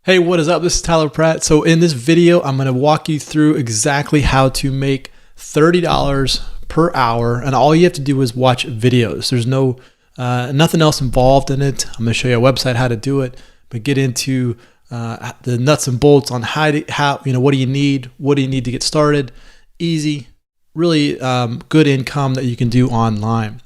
Hey, what is up? This is Tyler Pratt. So in this video, I'm going to walk you through exactly how to make $30 per hour. And all you have to do is watch videos. There's nothing else involved in it. I'm going to show you a website how to do it, but get into the nuts and bolts on what do you need to get started. Easy, really good income that you can do online.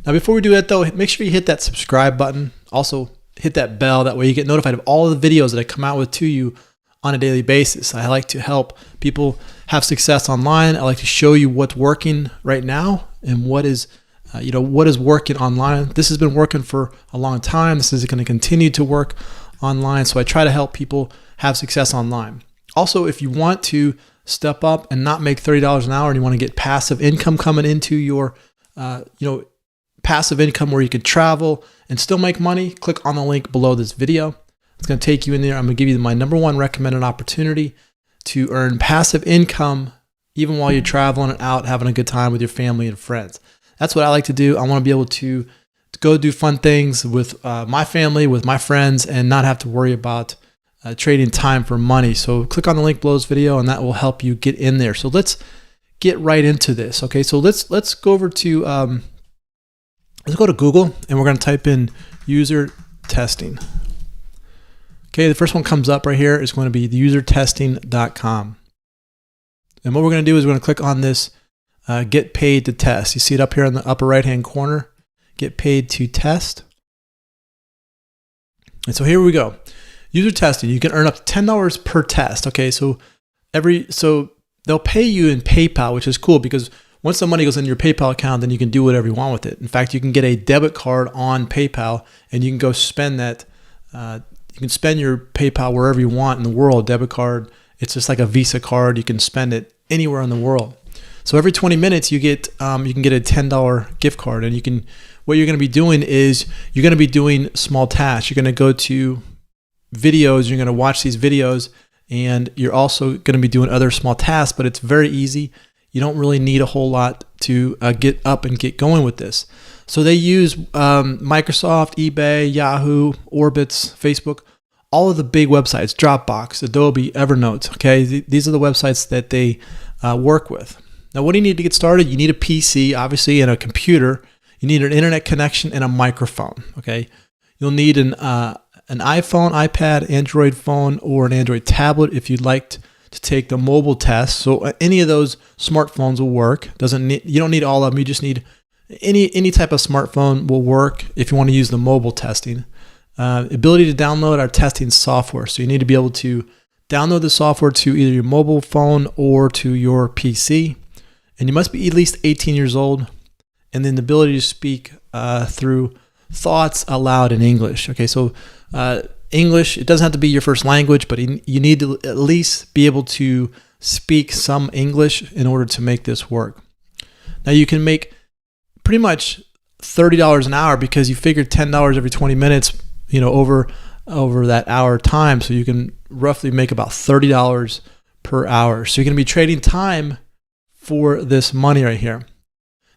Now, before we do that though, make sure you hit that subscribe button. Also, hit that bell. That way you get notified of all of the videos that I come out with to you on a daily basis. I like to help people have success online. I like to show you what's working right now and what is working online. This has been working for a long time. This is going to continue to work online. So I try to help people have success online. Also, if you want to step up and not make $30 an hour and you want to get passive income coming into your, passive income where you can travel and still make money, click on the link below this video. It's going to take you in there. I'm going to give you my #1 recommended opportunity to earn passive income even while you're traveling and out having a good time with your family and friends. That's what I like to do. I want to be able to go do fun things with my family, with my friends, and not have to worry about trading time for money. So click on the link below this video and that will help you get in there. So let's get right into this. Okay, so let's go over to let's go to Google and we're going to type in user testing. Okay, the first one comes up right here is going to be usertesting.com. And what we're going to do is we're going to click on this get paid to test. You see it up here in the upper right hand corner, get paid to test. And so here we go. User testing, you can earn up to $10 per test. Okay, so they'll pay you in PayPal, which is cool because once the money goes in your PayPal account, then you can do whatever you want with it. In fact, you can get a debit card on PayPal and you can go spend that. You can spend your PayPal wherever you want in the world. Debit card, it's just like a Visa card. You can spend it anywhere in the world. So every 20 minutes you can get a $10 gift card, and what you're going to be doing is you're going to be doing small tasks. You're going to go to videos. You're going to watch these videos, and you're also going to be doing other small tasks. But it's very easy. You don't really need a whole lot to get up and get going with this. So they use Microsoft, eBay, Yahoo, Orbitz, Facebook, all of the big websites, Dropbox, Adobe, Evernote. Okay, these are the websites that they work with. Now, what do you need to get started? You need a PC, obviously, and a computer. You need an internet connection and a microphone. Okay, you'll need an iPhone, iPad, Android phone, or an Android tablet if you'd like to take the mobile test. So any of those smartphones will work. You don't need all of them. You just need any type of smartphone will work if you want to use the mobile testing. Ability to download our testing software. So you need to be able to download the software to either your mobile phone or to your PC. And you must be at least 18 years old. And then the ability to speak through thoughts aloud in English. Okay, so English, it doesn't have to be your first language, but you need to at least be able to speak some English in order to make this work. Now you can make pretty much $30 an hour because you figured $10 every 20 minutes, over that hour time. So you can roughly make about $30 per hour. So you're going to be trading time for this money right here.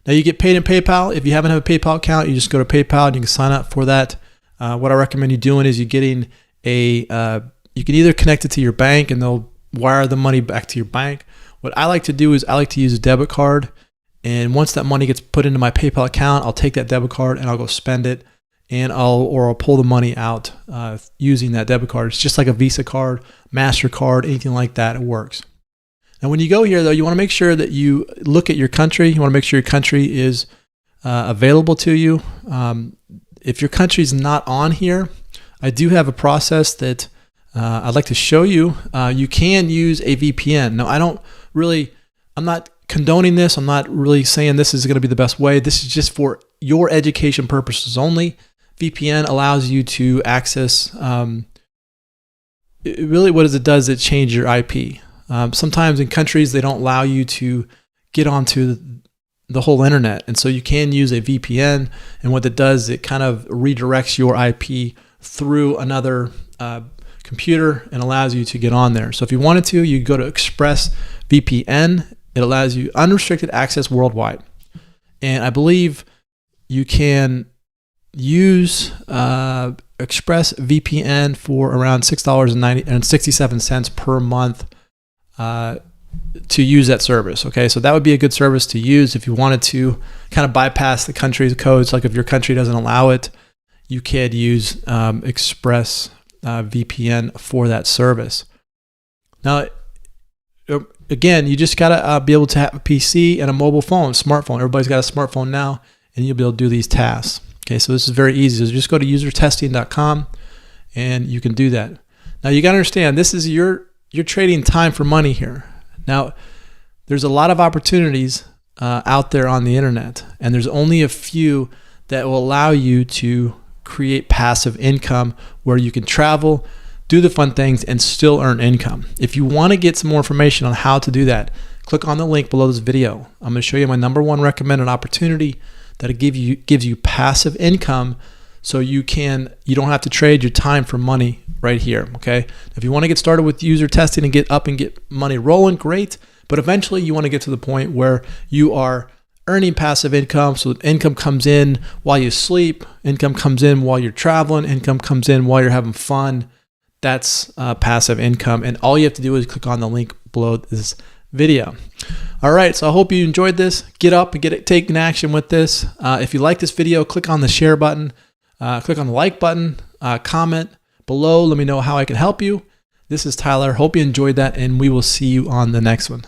Now you get paid in PayPal. If you haven't have a PayPal account, you just go to PayPal and you can sign up for that. What I recommend you doing is you can either connect it to your bank and they'll wire the money back to your bank. What I like to do is I like to use a debit card. And once that money gets put into my PayPal account, I'll take that debit card and I'll go spend it, and I'll pull the money out using that debit card. It's just like a Visa card, MasterCard, anything like that. It works. Now, when you go here, though, you want to make sure that you look at your country. You want to make sure your country is available to you. If your country's not on here, I do have a process that I'd like to show you. You can use a VPN. Now, I'm not condoning this. I'm not really saying this is going to be the best way. This is just for your education purposes only. VPN allows you to access, really what it does, it changes your IP. Sometimes in countries, they don't allow you to get onto the whole internet. And so you can use a VPN. And what it does, it kind of redirects your IP through another computer and allows you to get on there. So if you wanted to, you go to ExpressVPN. It allows you unrestricted access worldwide. And I believe you can use ExpressVPN for around $6.67 per month to use that service. Okay, so that would be a good service to use if you wanted to kind of bypass the country's codes. Like if your country doesn't allow it, you could use ExpressVPN for that service. Now, again, you just gotta be able to have a PC and a mobile phone, smartphone. Everybody's got a smartphone now, and you'll be able to do these tasks. Okay, so this is very easy. So just go to usertesting.com and you can do that. Now you gotta understand, this is you're trading time for money here. Now, there's a lot of opportunities out there on the internet, and there's only a few that will allow you to create passive income where you can travel, do the fun things, and still earn income. If you want to get some more information on how to do that, click on the link below this video. I'm going to show you my #1 recommended opportunity that gives you passive income, so you don't have to trade your time for money right here. Okay, if you want to get started with user testing and get money rolling, great. But eventually you want to get to the point where you are earning passive income. So income comes in while you sleep, income comes in while you're traveling, income comes in while you're having fun. That's passive income. And all you have to do is click on the link below this video. All right, so I hope you enjoyed this. Get up and take an action with this. If you like this video, click on the share button, click on the like button, comment below. Let me know how I can help you. This is Tyler. Hope you enjoyed that, and we will see you on the next one.